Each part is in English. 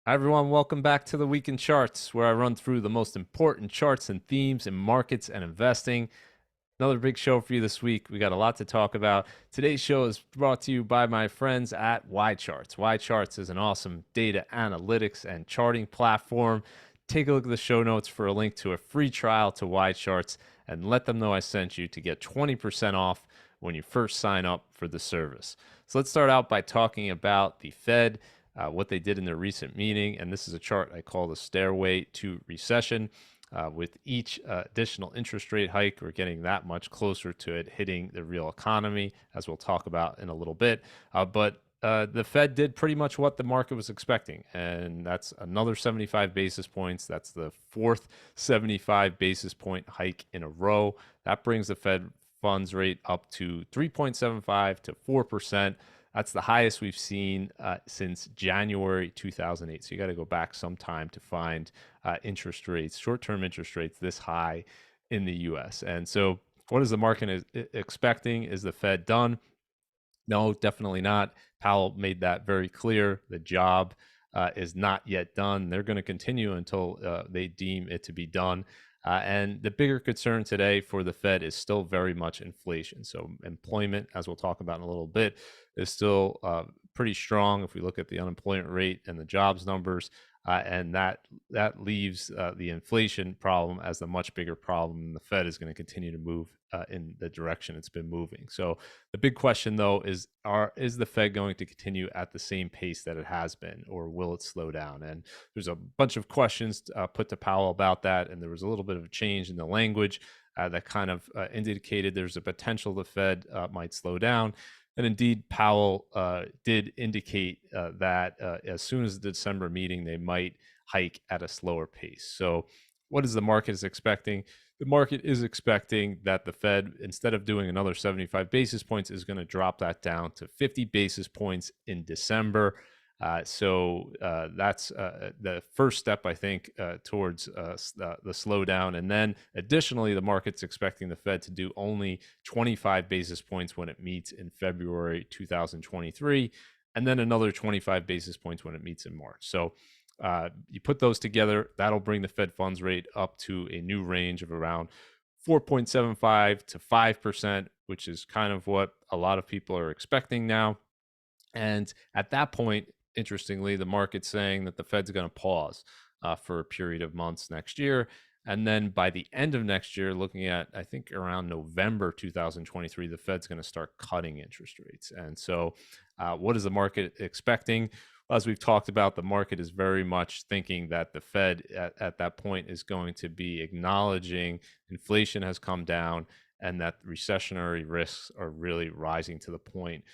Hi, everyone. Welcome back to the Week in Charts, where I run through the most important charts and themes in markets and investing. Another big show for you this week. We got a lot to talk about. Today's show is brought to you by my friends at YCharts. YCharts is an awesome data analytics and charting platform. Take a look at the show notes for a link to a free trial to YCharts and let them know I sent you to get 20% off when you first sign up for the service. So let's start out by talking about the Fed, what they did in their recent meeting. And this is a chart I call the stairway to recession. With each additional interest rate hike, we're getting that much closer to it hitting the real economy, as we'll talk about in a little bit. But the Fed did pretty much what the market was expecting, and that's another 75 basis points. That's the fourth 75 basis point hike in a row. That brings the Fed funds rate up to 3.75 to 4%. That's the highest we've seen since January 2008. So you got to go back some time to find interest rates, short-term interest rates this high in the U.S. And so what is the market expecting? Is the Fed done? No, definitely not. Powell made that very clear. The job is not yet done. They're going to continue until they deem it to be done. And the bigger concern today for the Fed is still very much inflation. So employment, as we'll talk about in a little bit, is still pretty strong if we look at the unemployment rate and the jobs numbers. And that leaves the inflation problem as the much bigger problem. And the Fed is going to continue to move in the direction it's been moving. So the big question, though, is the Fed going to continue at the same pace that it has been, or will it slow down? And there's a bunch of questions put to Powell about that, and there was a little bit of a change in the language that kind of indicated there's a potential the Fed might slow down. And indeed, Powell did indicate that as soon as the December meeting, they might hike at a slower pace. So what is the market is expecting? The market is expecting that the Fed, instead of doing another 75 basis points, is going to drop that down to 50 basis points in December. So that's the first step, I think, towards the slowdown. And then additionally, the market's expecting the Fed to do only 25 basis points when it meets in February 2023, and then another 25 basis points when it meets in March. So you put those together, that'll bring the Fed funds rate up to a new range of around 4.75 to 5%, which is kind of what a lot of people are expecting now. And at that point, interestingly, the market's saying that the Fed's going to pause for a period of months next year. And then by the end of next year, looking at, I think, around November 2023, the Fed's going to start cutting interest rates. And so what is the market expecting? As we've talked about, the market is very much thinking that the Fed at that point is going to be acknowledging inflation has come down and that recessionary risks are really rising to the point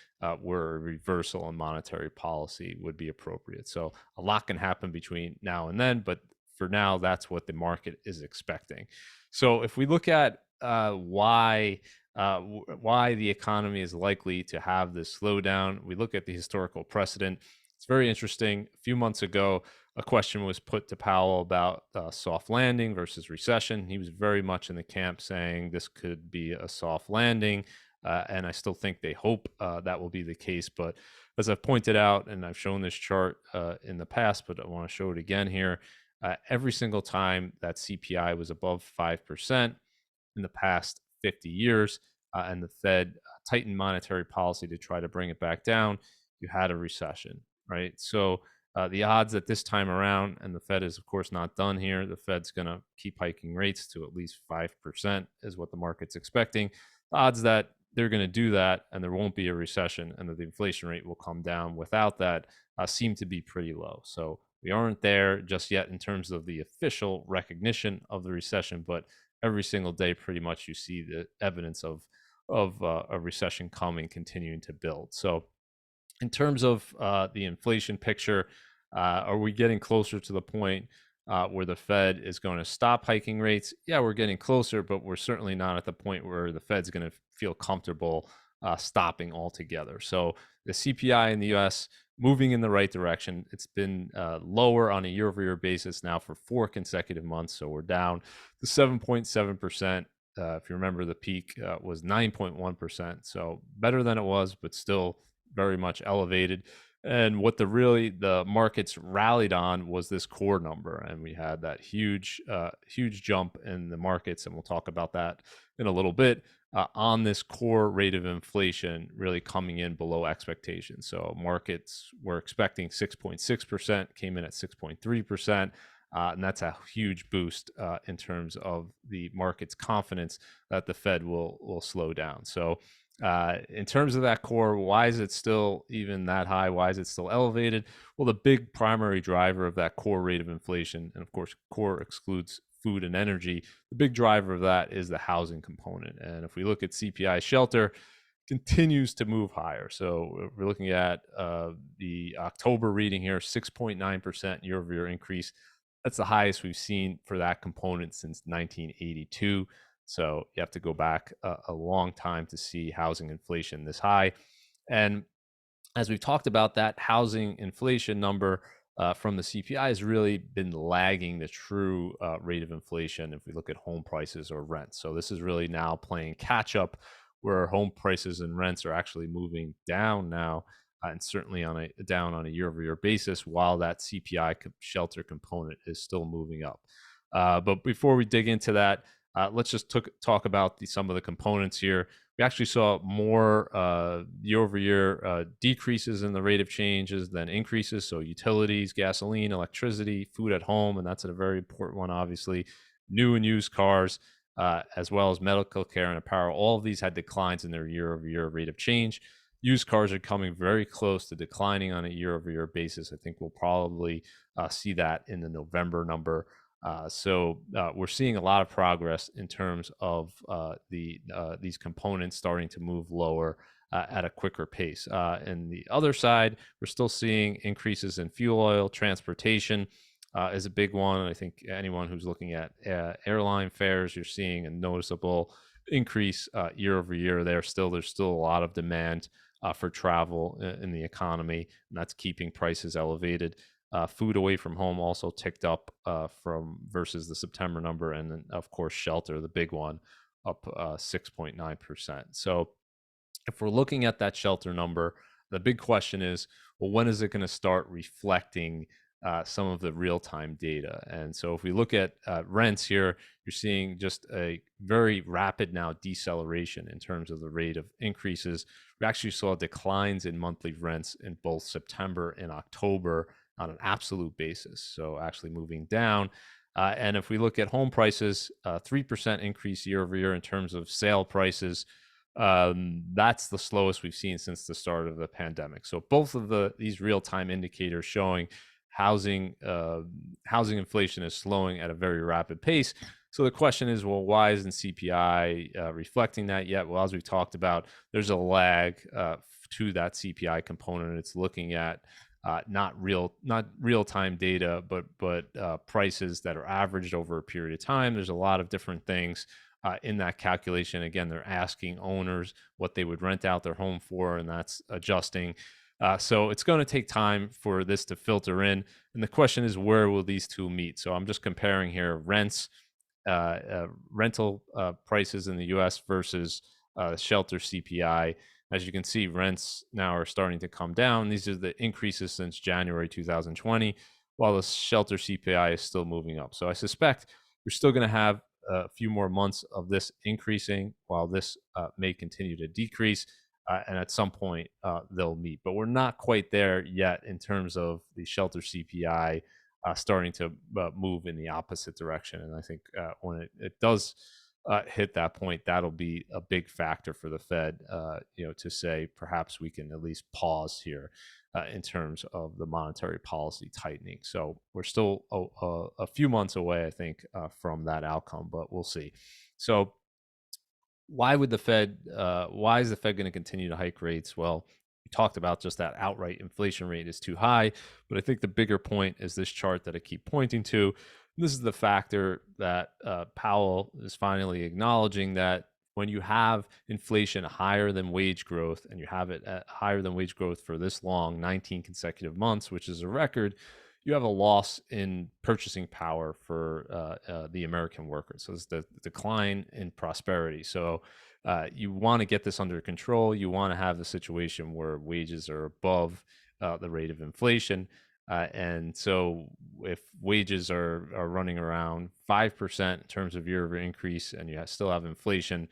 where a reversal in monetary policy would be appropriate. So a lot can happen between now and then, but for now, that's what the market is expecting. So if we look at why the economy is likely to have this slowdown, we look at the historical precedent. It's very interesting. A few months ago, a question was put to Powell about soft landing versus recession. He was very much in the camp saying this could be a soft landing. And I still think they hope that will be the case. But as I've pointed out, and I've shown this chart in the past, but I want to show it again here, every single time that CPI was above 5% in the past 50 years, and the Fed tightened monetary policy to try to bring it back down, you had a recession, right? So the odds that this time around, and the Fed is, of course, not done here, the Fed's going to keep hiking rates to at least 5% is what the market's expecting. The odds that they're going to do that and there won't be a recession and that the inflation rate will come down without that seem to be pretty low. So we aren't there just yet in terms of the official recognition of the recession, but every single day, pretty much, you see the evidence of a recession coming, continuing to build. So in terms of the inflation picture, are we getting closer to the point where the Fed is going to stop hiking rates? Yeah, we're getting closer, but we're certainly not at the point where the Fed's going to feel comfortable stopping altogether. So the CPI in the U.S. moving in the right direction. It's been lower on a year-over-year basis now for 4 consecutive months. So we're down to 7.7%. If you remember, the peak was 9.1%. So better than it was, but still very much elevated. And what the markets rallied on was this core number, and we had that huge jump in the markets, and we'll talk about that in a little bit. On this core rate of inflation really coming in below expectations. So markets were expecting 6.6%, came in at 6.3%. And that's a huge boost in terms of the market's confidence that the Fed will slow down. So in terms of that core, why is it still even that high? Why is it still elevated? Well, the big primary driver of that core rate of inflation, and of course, core excludes food and energy, the big driver of that is the housing component. And if we look at CPI shelter, continues to move higher. So we're looking at the October reading here, 6.9% year over year increase. That's the highest we've seen for that component since 1982. So you have to go back a long time to see housing inflation this high. And as we've talked about, that housing inflation number from the CPI has really been lagging the true rate of inflation if we look at home prices or rents. So this is really now playing catch up, where home prices and rents are actually moving down now, and certainly down on a year over year basis, while that CPI shelter component is still moving up. But before we dig into that, let's just talk about some of the components here. We actually saw more year over year decreases in the rate of changes than increases. So utilities, gasoline, electricity, food at home, and that's a very important one, obviously. New and used cars, as well as medical care and apparel, all of these had declines in their year over year rate of change. Used cars are coming very close to declining on a year over year basis. I think we'll probably see that in the November number. So we're seeing a lot of progress in terms of these components starting to move lower at a quicker pace. And the other side, we're still seeing increases in fuel oil. Transportation is a big one. I think anyone who's looking at airline fares, you're seeing a noticeable increase year over year. There's still a lot of demand for travel in the economy, and that's keeping prices elevated. Food away from home also ticked up from versus the September number, and then of course shelter, the big one, up 6.9%. So if we're looking at that shelter number, the big question is, well, when is it going to start reflecting some of the real-time data? And so if we look at rents here, you're seeing just a very rapid now deceleration in terms of the rate of increases. We actually saw declines in monthly rents in both September and October on an absolute basis, so actually moving down. And if we look at home prices, 3% increase year over year in terms of sale prices. That's the slowest we've seen since the start of the pandemic. So both of these real-time indicators showing housing inflation is slowing at a very rapid pace. So the question is, well, why isn't CPI reflecting that yet? Well, as we've talked about, there's a lag to that CPI component. It's looking at not real time data, but prices that are averaged over a period of time. There's a lot of different things in that calculation. Again, they're asking owners what they would rent out their home for, and that's adjusting. So it's going to take time for this to filter in. And the question is, where will these two meet? So I'm just comparing here rents, rental prices in the US versus shelter CPI. As you can see, rents now are starting to come down. These are the increases since January 2020, while the shelter CPI is still moving up. So I suspect we're still going to have a few more months of this increasing, while this may continue to decrease. And at some point, they'll meet. But we're not quite there yet in terms of the shelter CPI starting to move in the opposite direction. And I think when it does hit that point, that'll be a big factor for the Fed, to say perhaps we can at least pause here in terms of the monetary policy tightening. So we're still a few months away, I think, from that outcome, but we'll see. So why is the Fed going to continue to hike rates? Well, we talked about just that outright inflation rate is too high, but I think the bigger point is this chart that I keep pointing to. This is the factor that Powell is finally acknowledging, that when you have inflation higher than wage growth, and you have it at higher than wage growth for this long, 19 consecutive months, which is a record, you have a loss in purchasing power for the American workers. So it's the decline in prosperity. So you want to get this under control. You want to have the situation where wages are above the rate of inflation. And so if wages are running around 5% in terms of year-over increase, and you still have inflation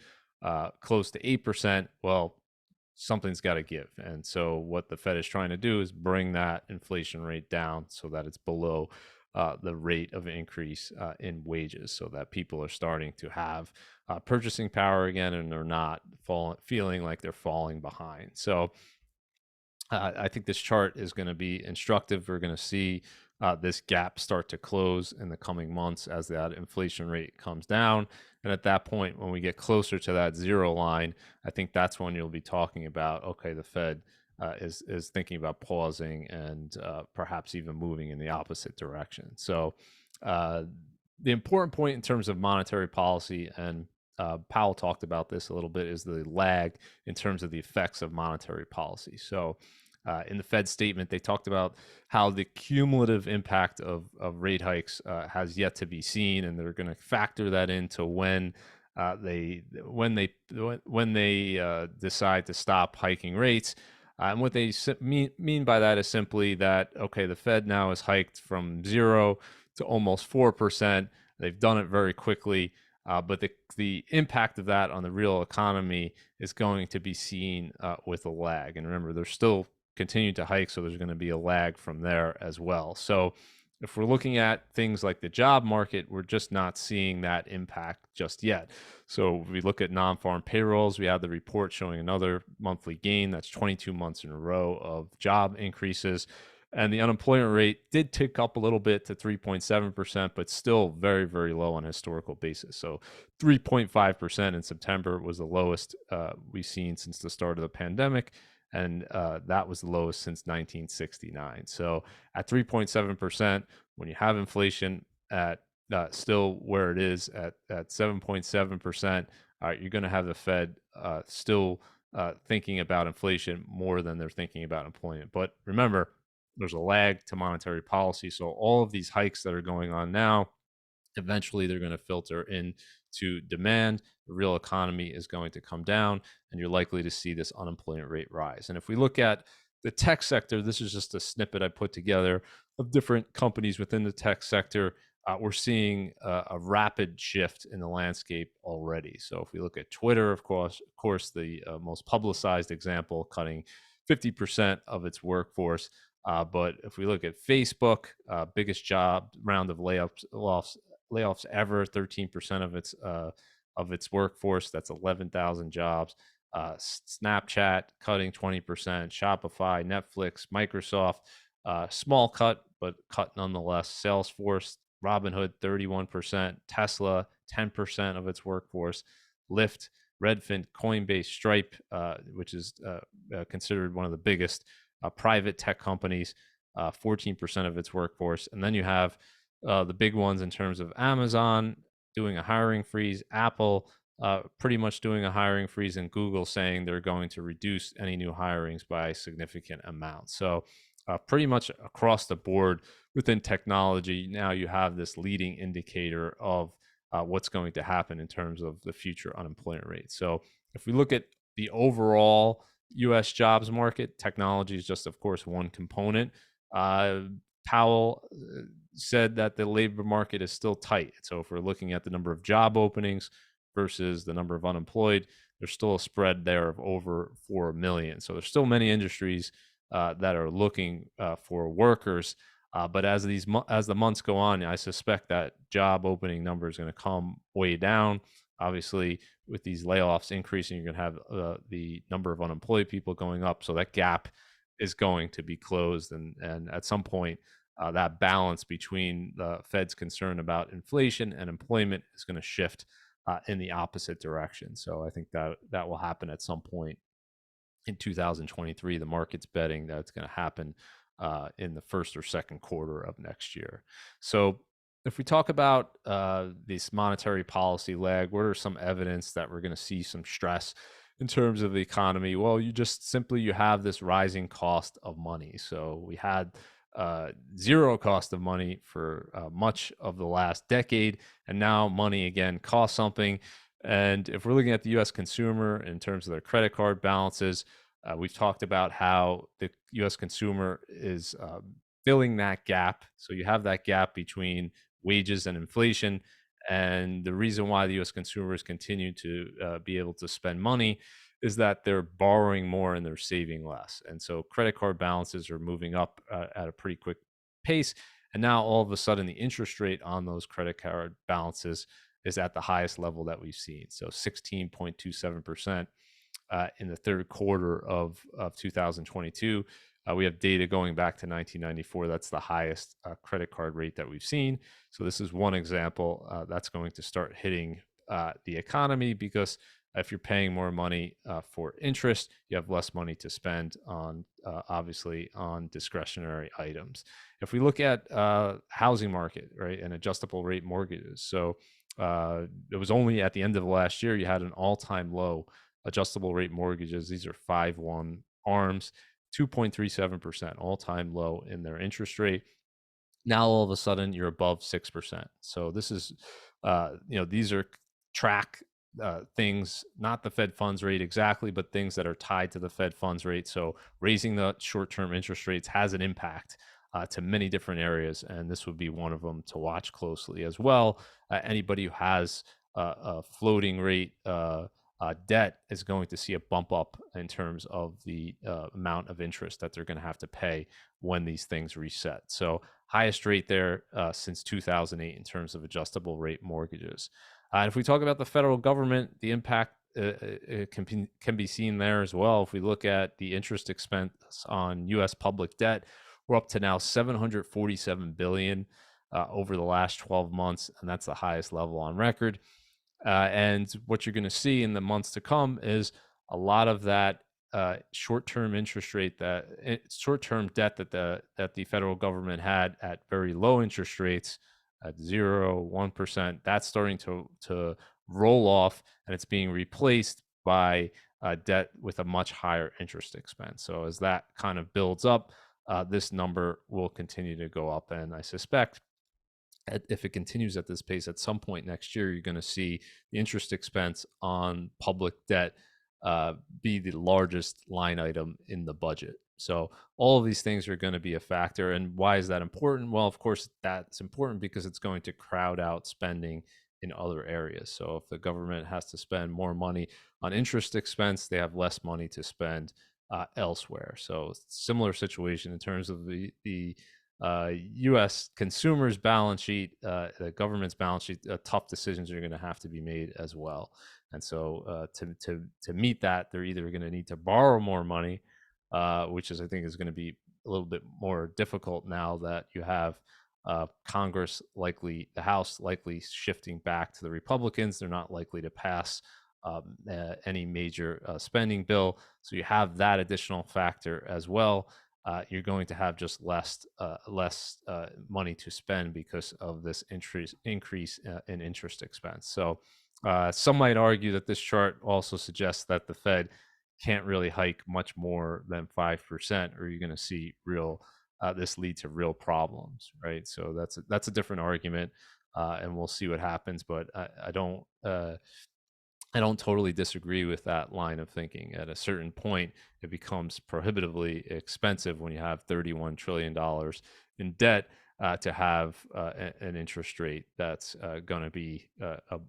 close to 8%, well, something's got to give. And so what the Fed is trying to do is bring that inflation rate down so that it's below the rate of increase in wages, so that people are starting to have purchasing power again, and they're not feeling like they're falling behind. So I think this chart is going to be instructive. We're going to see this gap start to close in the coming months as that inflation rate comes down. And at that point, when we get closer to that zero line, I think that's when you'll be talking about, okay, the Fed is thinking about pausing and perhaps even moving in the opposite direction. So the important point in terms of monetary policy, and Powell talked about this a little bit, is the lag in terms of the effects of monetary policy. So in the Fed statement, they talked about how the cumulative impact of rate hikes has yet to be seen, and they're going to factor that into when they decide to stop hiking rates. And what they mean by that is simply that, okay, the Fed now has hiked from 0 to almost 4%. They've done it very quickly. But the impact of that on the real economy is going to be seen with a lag. And remember, they're still continuing to hike, so there's going to be a lag from there as well. So if we're looking at things like the job market, we're just not seeing that impact just yet. So if we look at non-farm payrolls, we have the report showing another monthly gain. That's 22 months in a row of job increases. And the unemployment rate did tick up a little bit to 3.7%, but still very, very low on a historical basis. So 3.5% in September was the lowest we've seen since the start of the pandemic. And that was the lowest since 1969. So at 3.7%, when you have inflation at still where it is at 7.7%, you're going to have the Fed still thinking about inflation more than they're thinking about employment. But remember, there's a lag to monetary policy. So all of these hikes that are going on now, eventually they're going to filter into demand. The real economy is going to come down, and you're likely to see this unemployment rate rise. And if we look at the tech sector, this is just a snippet I put together of different companies within the tech sector. We're seeing a rapid shift in the landscape already. So if we look at Twitter, of course, the most publicized example, cutting 50% of its workforce. But if we look at Facebook, biggest round of layoffs ever, 13% of its workforce. That's 11,000 jobs. Snapchat cutting 20%. Shopify, Netflix, Microsoft, small cut, but cut nonetheless. Salesforce, Robinhood, 31%. Tesla, 10% of its workforce. Lyft, Redfin, Coinbase, Stripe, which is considered one of the biggest private tech companies, 14% of its workforce. And then you have the big ones in terms of Amazon doing a hiring freeze, Apple pretty much doing a hiring freeze, and Google saying they're going to reduce any new hirings by a significant amount. So pretty much across the board within technology, now you have this leading indicator of what's going to happen in terms of the future unemployment rate. So if we look at the overall U.S. jobs market, technology is just, of course, one component. Powell said that the labor market is still tight. So if we're looking at the number of job openings versus the number of unemployed, there's still a spread there of over 4 million. So there's still many industries that are looking for workers. But as the months go on, I suspect that job opening number is going to come way down. Obviously, with these layoffs increasing, you're going to have the number of unemployed people going up. So that gap is going to be closed. And at some point, that balance between the Fed's concern about inflation and employment is going to shift in the opposite direction. So I think that will happen at some point in 2023. The market's betting that it's going to happen in the first or second quarter of next year. So if we talk about this monetary policy lag, what are some evidence that we're going to see some stress in terms of the economy? Well, you have this rising cost of money. So we had zero cost of money for much of the last decade, and now money again costs something. And if we're looking at the U.S. consumer in terms of their credit card balances, We've talked about how the U.S. consumer is filling that gap. So you have that gap between wages and inflation. And the reason why the U.S. consumers continue to be able to spend money is that they're borrowing more and they're saving less. And so credit card balances are moving up at a pretty quick pace. And now all of a sudden, the interest rate on those credit card balances is at the highest level that we've seen. So 16.27% in the third quarter of 2022. We have data going back to 1994. That's the highest credit card rate that we've seen. So this is one example that's going to start hitting the economy, because if you're paying more money for interest, you have less money to spend on, obviously, on discretionary items. If we look at housing market, right, and adjustable rate mortgages, so it was only at the end of last year you had an all-time low adjustable rate mortgages. These are 5/1 ARMs, 2.37%, all-time low in their interest rate. Now all of a sudden you're above 6%. So this is, these are track things, not the Fed funds rate exactly, but things that are tied to the Fed funds rate. So raising the short-term interest rates has an impact to many different areas, and this would be one of them to watch closely as well. Anybody who has a floating rate debt is going to see a bump up in terms of the amount of interest that they're going to have to pay when these things reset. So highest rate there since 2008 in terms of adjustable rate mortgages. And if we talk about the federal government, the impact can be seen there as well. If we look at the interest expense on U.S. public debt, we're up to now $747 billion over the last 12 months, and that's the highest level on record. And what you're going to see in the months to come is a lot of that short-term interest rate, that short-term debt that the federal government had at very low interest rates at 0, 1%. That's starting to roll off, and it's being replaced by debt with a much higher interest expense. So as that kind of builds up, this number will continue to go up, and I suspect if it continues at this pace, at some point next year, you're going to see the interest expense on public debt be the largest line item in the budget. So all of these things are going to be a factor. And why is that important? Well, of course, that's important because it's going to crowd out spending in other areas. So if the government has to spend more money on interest expense, they have less money to spend elsewhere. So similar situation in terms of the U.S. consumers' balance sheet, the government's balance sheet. Tough decisions are going to have to be made as well. And so to meet that, they're either going to need to borrow more money, which I think is going to be a little bit more difficult now that you have Congress likely, the House likely shifting back to the Republicans. They're not likely to pass any major spending bill. So you have that additional factor as well. You're going to have just less money to spend because of this increase in interest expense. So some might argue that this chart also suggests that the Fed can't really hike much more than 5%, or you're going to see this lead to real problems, right? So that's a different argument, and we'll see what happens. But I don't totally disagree with that line of thinking. At a certain point, it becomes prohibitively expensive when you have $31 trillion in debt to have an interest rate that's going to be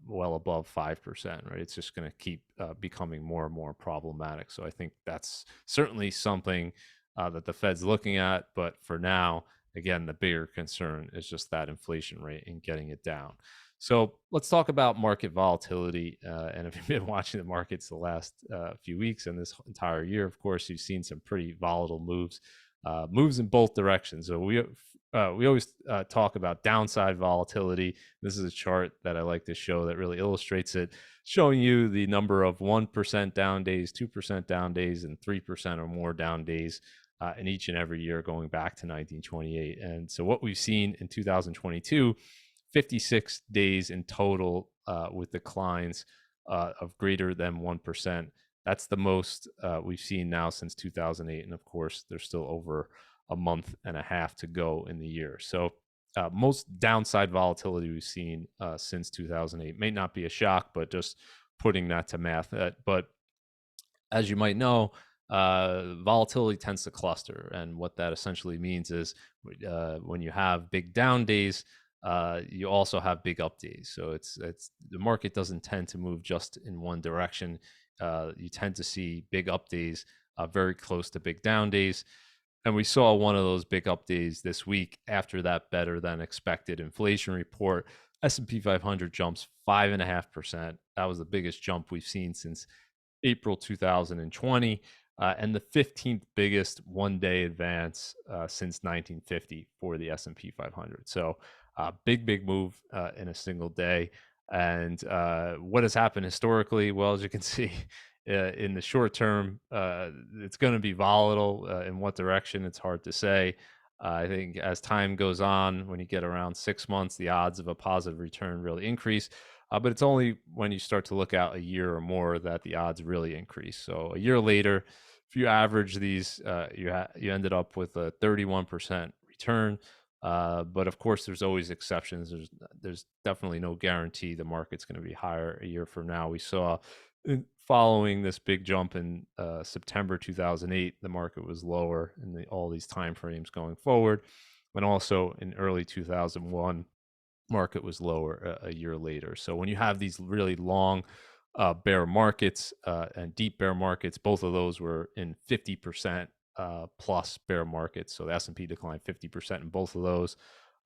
well above 5%, right? It's just going to keep becoming more and more problematic. So I think that's certainly something that the Fed's looking at. But for now, again, the bigger concern is just that inflation rate and getting it down. So let's talk about market volatility. And if you've been watching the markets the last few weeks and this entire year, of course, you've seen some pretty volatile moves in both directions. So we always talk about downside volatility. This is a chart that I like to show that really illustrates it, showing you the number of 1% down days, 2% down days, and 3% or more down days in each and every year going back to 1928. And so what we've seen in 2022, 56 days in total with declines of greater than 1%. That's the most we've seen now since 2008. And of course, there's still over a month and a half to go in the year. So most downside volatility we've seen since 2008. May not be a shock, but just putting that to math. But as you might know, volatility tends to cluster, and what that essentially means is when you have big down days, you also have big up days. So it's the market doesn't tend to move just in one direction. You tend to see big up days very close to big down days. And we saw one of those big up days this week after that better than expected inflation report. S&P 500 jumps 5.5%. That was the biggest jump we've seen since April 2020, and the 15th biggest one-day advance since 1950 for the S&P 500. So, big move in a single day. And what has happened historically? Well, as you can see, in the short term, it's going to be volatile. In what direction? It's hard to say. I think as time goes on, when you get around 6 months, the odds of a positive return really increase. But it's only when you start to look out a year or more that the odds really increase. So a year later, if you average these, you ended up with a 31% return. But of course, there's always exceptions. There's definitely no guarantee the market's going to be higher a year from now. We saw following this big jump in September 2008, the market was lower in all these time frames going forward, and also in early 2001 market was lower a year later. So when you have these really long bear markets and deep bear markets, both of those were in 50% plus bear markets. So the S&P declined 50% in both of those.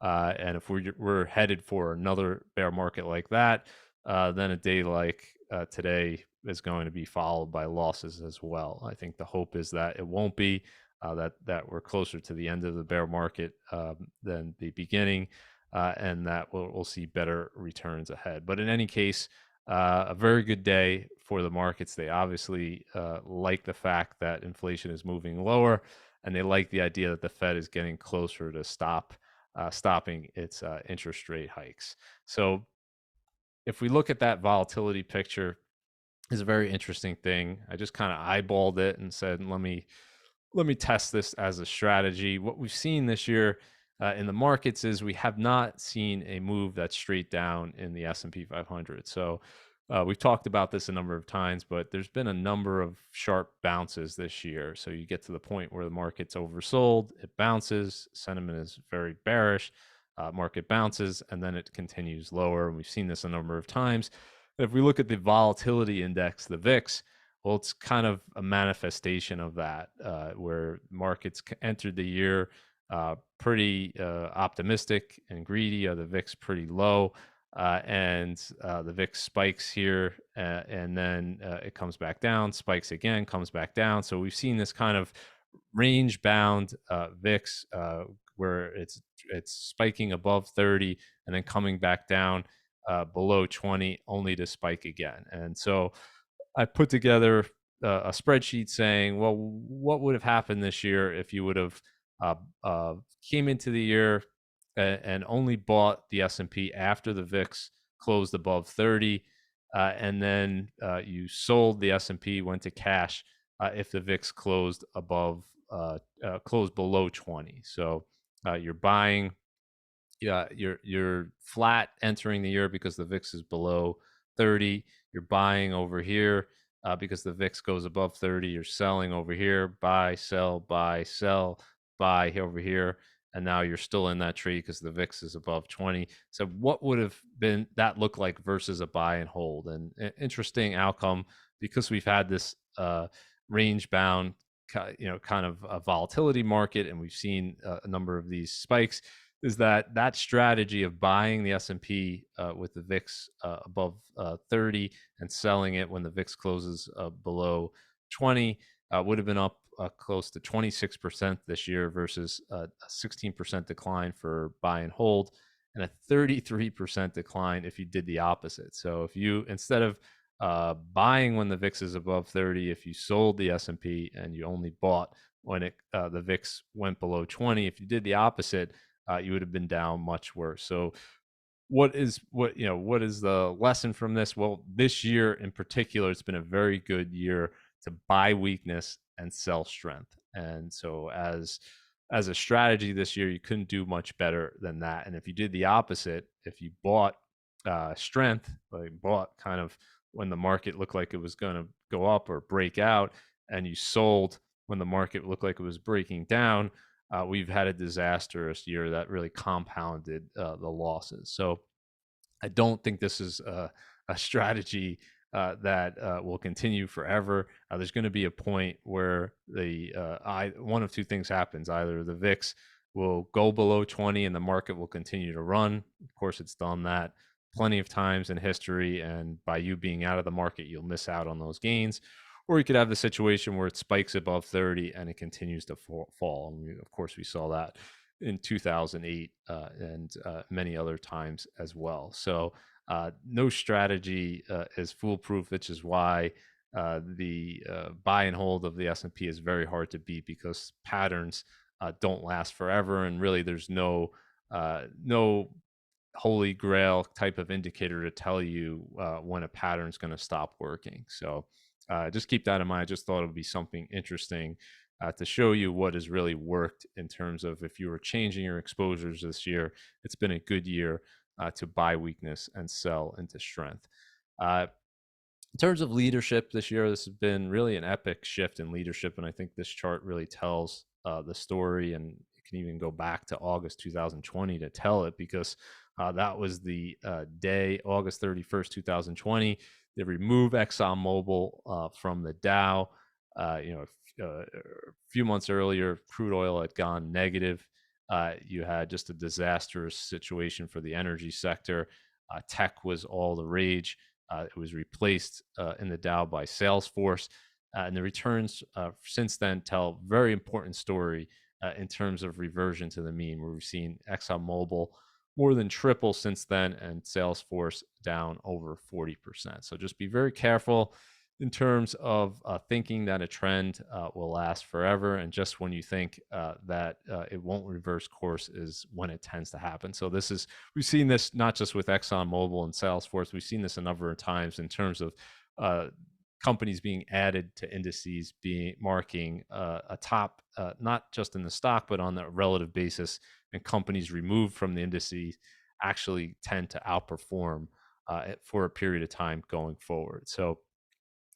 And if we're headed for another bear market like that, then a day like today is going to be followed by losses as well. I think the hope is that it won't be, that we're closer to the end of the bear market than the beginning. And that we'll see better returns ahead. But in any case, a very good day for the markets. They obviously like the fact that inflation is moving lower, and they like the idea that the Fed is getting closer to stopping its interest rate hikes. So if we look at that volatility picture, is a very interesting thing. I just kind of eyeballed it and said, let me test this as a strategy. What we've seen this year in the markets is we have not seen a move that's straight down in the S&P 500. So we've talked about this a number of times, but there's been a number of sharp bounces this year. So you get to the point where the market's oversold, it bounces, sentiment is very bearish, market bounces, and then it continues lower. And we've seen this a number of times. If we look at the volatility index, the VIX, well, it's kind of a manifestation of that, where markets entered the year pretty optimistic and greedy. The VIX pretty low, and the VIX spikes here, and then it comes back down, spikes again, comes back down. So we've seen this kind of range-bound VIX where it's spiking above 30 and then coming back down below 20, only to spike again. And so I put together a spreadsheet saying, well, what would have happened this year if you would have came into the year and only bought the S&P after the VIX closed above 30, and then you sold the S&P, went to cash if the VIX closed closed below 20. So you're buying, yeah, you're flat entering the year because the VIX is below 30. You're buying over here because the VIX goes above 30. You're selling over here, buy, sell, buy, sell, buy over here. And now you're still in that trade because the VIX is above 20. So what would have been that look like versus a buy and hold? And interesting outcome, because we've had this range bound, kind of a volatility market, and we've seen a number of these spikes, is that strategy of buying the S&P with the VIX above 30 and selling it when the VIX closes below 20 would have been up close to 26% this year versus a 16% decline for buy and hold, and a 33% decline if you did the opposite. So if you, instead of buying when the VIX is above 30, if you sold the S&P and you only bought when the VIX went below 20, if you did the opposite, you would have been down much worse. So what is the lesson from this? Well, this year in particular, it's been a very good year to buy weakness and sell strength. And so as a strategy this year, you couldn't do much better than that. And if you did the opposite, if you bought strength, like bought kind of when the market looked like it was going to go up or break out, and you sold when the market looked like it was breaking down, we've had a disastrous year that really compounded the losses. So I don't think this is a strategy that will continue forever. There's going to be a point where one of two things happens: either the VIX will go below 20 and the market will continue to run. Of course, it's done that plenty of times in history, and by you being out of the market, you'll miss out on those gains. Or you could have the situation where it spikes above 30 and it continues to fall. And of course, we saw that in 2008 and many other times as well. So no strategy is foolproof, which is why the buy and hold of the S&P is very hard to beat, because patterns don't last forever, and really there's no holy grail type of indicator to tell you when a pattern is going to stop working. So just keep that in mind. I just thought it would be something interesting to show you what has really worked in terms of if you were changing your exposures this year. It's been a good year to buy weakness and sell into strength. In terms of leadership this year, this has been really an epic shift in leadership, and I think this chart really tells the story, and it can even go back to August 2020 to tell it, because that was the day, August 31st, 2020. They removed ExxonMobil from the Dow. A few months earlier, crude oil had gone negative. You had just a disastrous situation for the energy sector. Tech was all the rage. It was replaced in the Dow by Salesforce. And the returns since then tell a very important story in terms of reversion to the mean, where we've seen ExxonMobil more than triple since then, and Salesforce down over 40%. So just be very careful in terms of thinking that a trend will last forever. And just when you think that it won't reverse course is when it tends to happen. So we've seen this not just with ExxonMobil and Salesforce, we've seen this a number of times in terms of companies being added to indices, marking a top, not just in the stock, but on the relative basis, and companies removed from the indices actually tend to outperform for a period of time going forward. So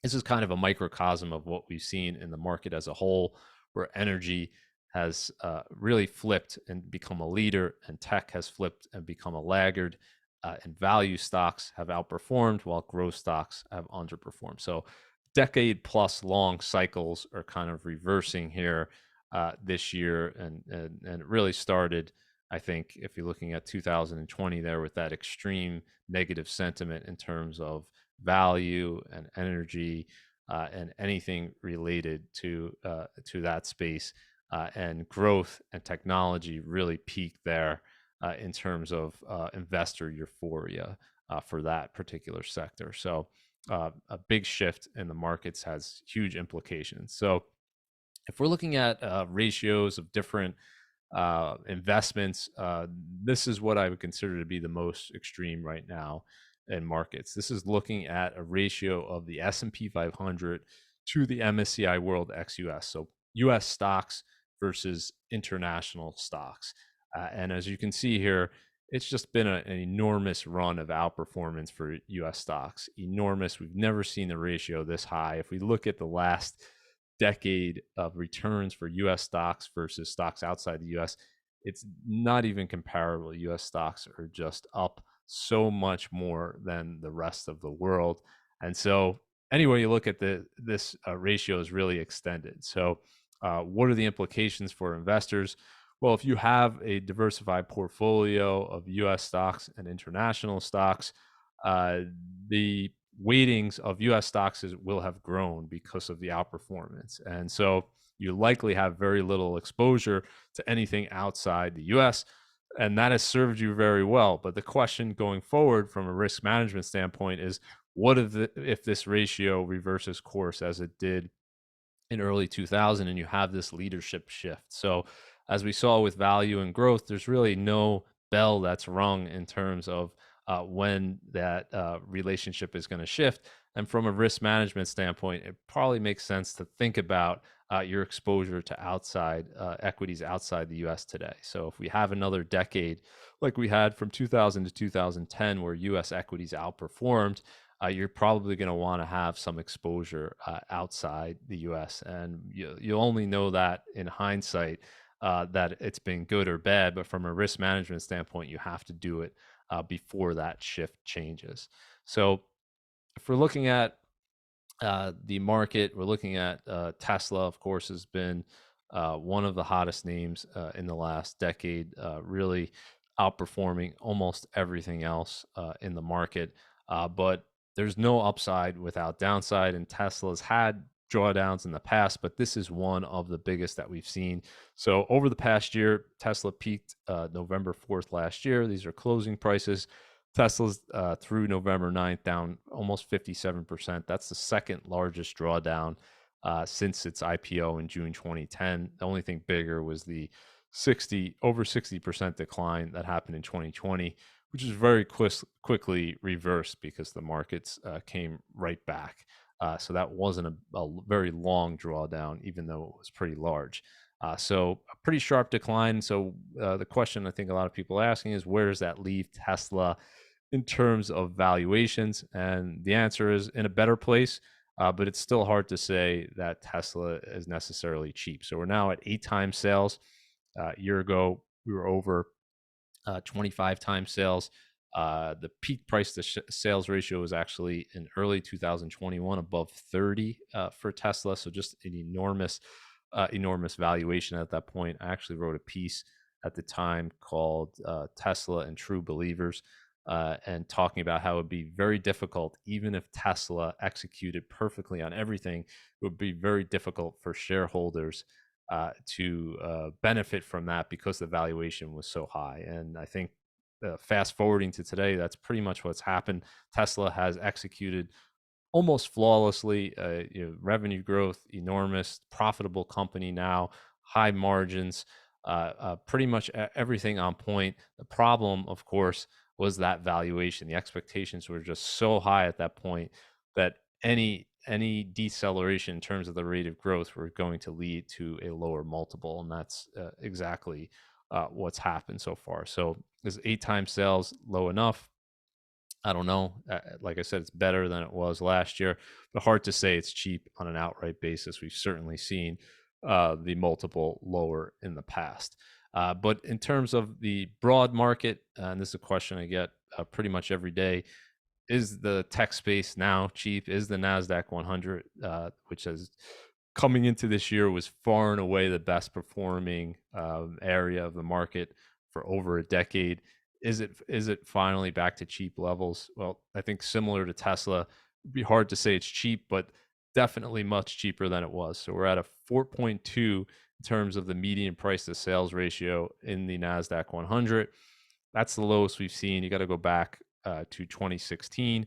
this is kind of a microcosm of what we've seen in the market as a whole, where energy has really flipped and become a leader, and tech has flipped and become a laggard, and value stocks have outperformed while growth stocks have underperformed. So decade plus long cycles are kind of reversing here this year, and it really started, I think, if you're looking at 2020 there, with that extreme negative sentiment in terms of value and energy and anything related to that space, and growth and technology really peaked there in terms of investor euphoria for that particular sector. So a big shift in the markets has huge implications. So if we're looking at ratios of different investments, this is what I would consider to be the most extreme right now in markets. This is looking at a ratio of the S&P 500 to the MSCI World ex-US. So US stocks versus international stocks. And as you can see here, it's just been an enormous run of outperformance for US stocks. Enormous. We've never seen the ratio this high. If we look at the last decade of returns for US stocks versus stocks outside the US, it's not even comparable. US stocks are just up so much more than the rest of the world. And so anyway you look at this ratio is really extended. So what are the implications for investors? Well, if you have a diversified portfolio of US stocks and international stocks, the weightings of US stocks will have grown because of the outperformance. And so you likely have very little exposure to anything outside the US, and that has served you very well. But the question going forward from a risk management standpoint is, what if this ratio reverses course as it did in early 2000 and you have this leadership shift? So as we saw with value and growth, there's really no bell that's rung in terms of when that relationship is going to shift. And from a risk management standpoint, it probably makes sense to think about your exposure to outside equities outside the US today. So if we have another decade like we had from 2000 to 2010 where US equities outperformed, you're probably going to want to have some exposure outside the US. And you'll only know that in hindsight, that it's been good or bad. But from a risk management standpoint, you have to do it before that shift changes. So if we're looking at the market, we're looking at Tesla, of course, has been one of the hottest names in the last decade, really outperforming almost everything else in the market. But there's no upside without downside, and Tesla's had drawdowns in the past, but this is one of the biggest that we've seen. So over the past year, Tesla peaked November 4th last year. These are closing prices. Tesla's through November 9th down almost 57%. That's the second largest drawdown since its IPO in June 2010. The only thing bigger was the over 60% decline that happened in 2020, which is very quickly reversed because the markets came right back. So that wasn't a very long drawdown, even though it was pretty large. So a pretty sharp decline. So the question I think a lot of people are asking is, where does that leave Tesla in terms of valuations? And the answer is in a better place, but it's still hard to say that Tesla is necessarily cheap. So we're now at 8 times sales. A year ago, we were over 25 times sales. The peak price to sales ratio was actually in early 2021 above 30 for Tesla. So just an enormous valuation at that point. I actually wrote a piece at the time called Tesla and True Believers, and talking about how it would be very difficult, even if Tesla executed perfectly on everything, it would be very difficult for shareholders to benefit from that because the valuation was so high. And I think fast forwarding to today, that's pretty much what's happened. Tesla has executed almost flawlessly. Revenue growth, enormous, profitable company now, high margins, pretty much everything on point. The problem, of course, was that valuation. The expectations were just so high at that point that any deceleration in terms of the rate of growth were going to lead to a lower multiple, and that's exactly what's happened so far. So is 8 times sales low enough? I don't know. Like I said, it's better than it was last year, but hard to say it's cheap on an outright basis. We've certainly seen the multiple lower in the past. But in terms of the broad market, and this is a question I get pretty much every day, is the tech space now cheap? Is the NASDAQ 100, which is coming into this year was far and away the best performing area of the market for over a decade, is it finally back to cheap levels? Well, I think similar to Tesla, it'd be hard to say it's cheap, but definitely much cheaper than it was. So we're at a 4.2 in terms of the median price to sales ratio in the NASDAQ 100. That's the lowest we've seen. You got to go back to 2016.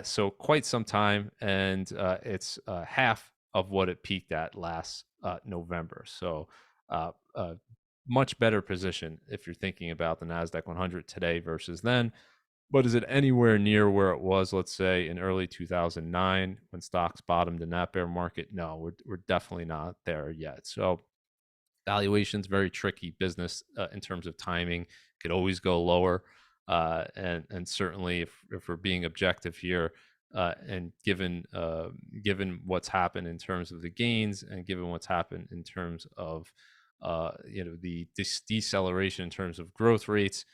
So quite some time, and it's half of what it peaked at last November. So much better position if you're thinking about the NASDAQ 100 today versus then. But is it anywhere near where it was, let's say, in early 2009 when stocks bottomed in that bear market? No, we're definitely not there yet. So valuation's very tricky business in terms of timing. Could always go lower, and certainly if we're being objective here, and given what's happened in terms of the gains, and given what's happened in terms of the deceleration in terms of growth rates,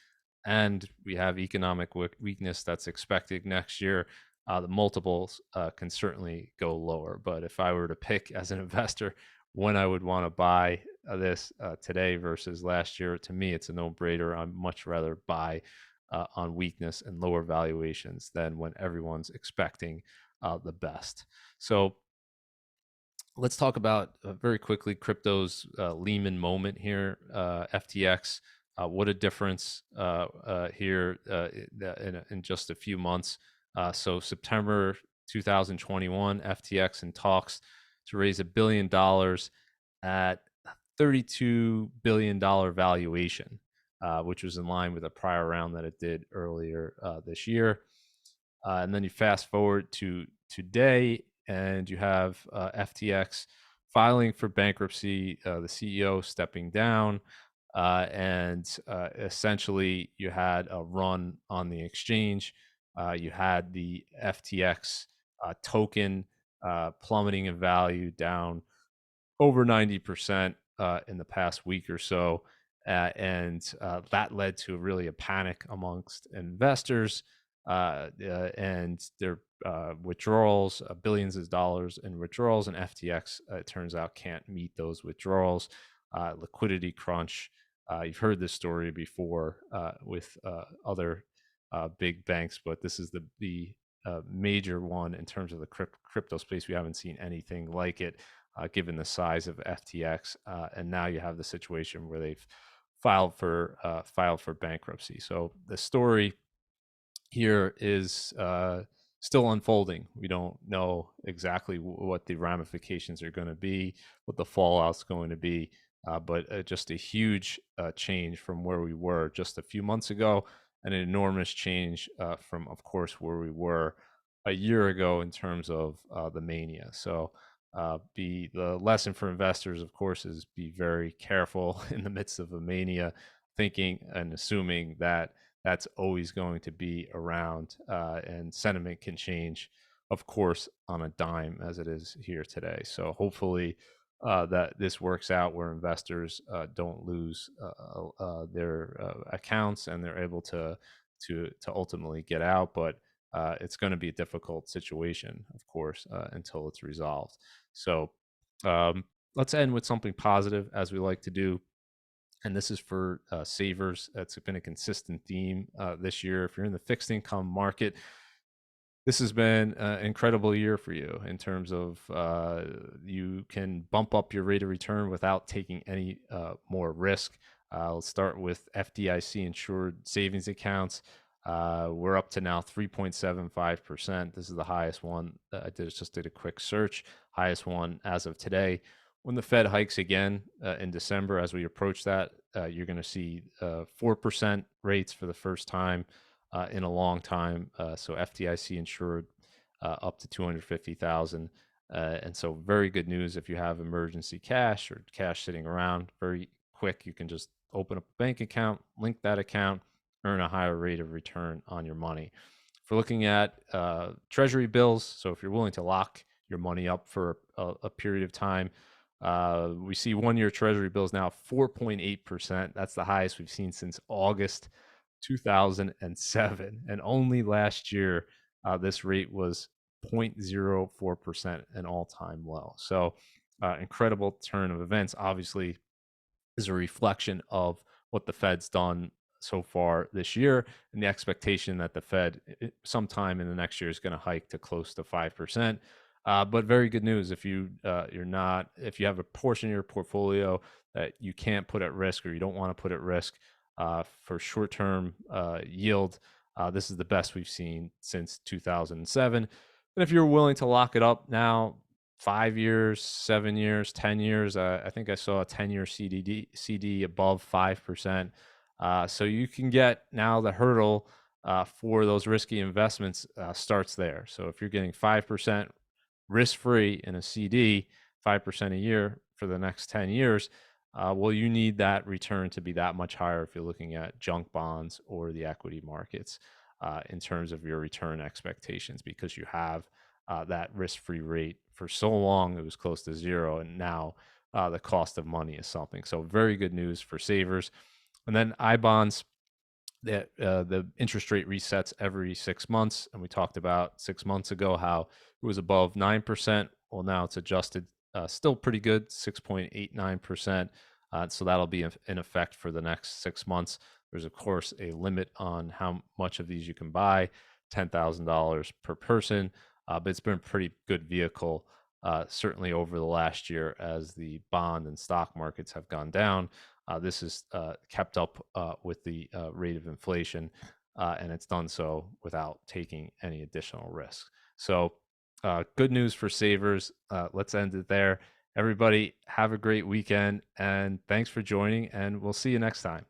and we have economic weakness that's expected next year, the multiples can certainly go lower. But if I were to pick as an investor when I would want to buy this today versus last year, to me, it's a no-brainer. I'd much rather buy on weakness and lower valuations than when everyone's expecting the best. So let's talk about very quickly crypto's Lehman moment here. FTX, what a difference here in just a few months. So September 2021, FTX in talks to raise $1 billion at $32 billion valuation, which was in line with a prior round that it did earlier this year. And then you fast forward to today, and you have FTX filing for bankruptcy, the CEO stepping down, and essentially you had a run on the exchange. You had the FTX token plummeting in value down over 90% in the past week or so. And that led to really a panic amongst investors and their withdrawals, billions of dollars in withdrawals. And FTX, it turns out, can't meet those withdrawals. Liquidity crunch. You've heard this story before with other big banks, but this is the major one in terms of the crypto space. We haven't seen anything like it given the size of FTX, and now you have the situation where they've filed for bankruptcy. So the story here is still unfolding. We don't know exactly what the ramifications are going to be, what the fallout's going to be, but just a huge change from where we were just a few months ago, and an enormous change from, of course, where we were a year ago in terms of the mania. So the lesson for investors, of course, is be very careful in the midst of a mania, thinking and assuming that that's always going to be around, and sentiment can change, of course, on a dime as it is here today. So hopefully that this works out where investors don't lose their accounts and they're able to ultimately get out. But it's going to be a difficult situation, of course, until it's resolved. So um, let's end with something positive, as we like to do. And this is for savers. It's been a consistent theme this year. If you're in the fixed income market, this has been an incredible year for you in terms of you can bump up your rate of return without taking any more risk. Let's start with FDIC insured savings accounts. We're up to now 3.75%. This is the highest one. Just did a quick search. Highest one as of today. When the Fed hikes again in December, as we approach that, you're going to see 4% rates for the first time in a long time. So FDIC insured up to 250,000. And so very good news if you have emergency cash or cash sitting around. Very quick, you can just open up a bank account, link that account, earn a higher rate of return on your money. If we're looking at treasury bills, so if you're willing to lock your money up for a period of time, we see 1-year treasury bills now 4.8%. That's the highest we've seen since August 2007. And only last year, this rate was 0.04%, an all-time low. So incredible turn of events. Obviously, is a reflection of what the Fed's done so far this year, and the expectation that the Fed sometime in the next year is going to hike to close to 5%. But very good news if if you have a portion of your portfolio that you can't put at risk or you don't want to put at risk for short-term yield. This is the best we've seen since 2007. And if you're willing to lock it up now, 5 years, 7 years, 10 years. I think I saw a 10-year CD above 5%. So you can get now the hurdle for those risky investments starts there. So if you're getting 5% risk-free in a CD, 5% a year for the next 10 years, well, you need that return to be that much higher if you're looking at junk bonds or the equity markets in terms of your return expectations, because you have that risk-free rate. For so long, it was close to zero, and now the cost of money is something. So very good news for savers. And then I bonds, that the interest rate resets every 6 months, and we talked about 6 months ago how it was above 9%. Well, now it's adjusted, still pretty good, 6.89%. So that'll be in effect for the next 6 months. There's of course a limit on how much of these you can buy, $10,000 per person, but it's been a pretty good vehicle, certainly over the last year as the bond and stock markets have gone down. This has kept up with the rate of inflation, and it's done so without taking any additional risk. So good news for savers. Let's end it there. Everybody, have a great weekend, and thanks for joining, and we'll see you next time.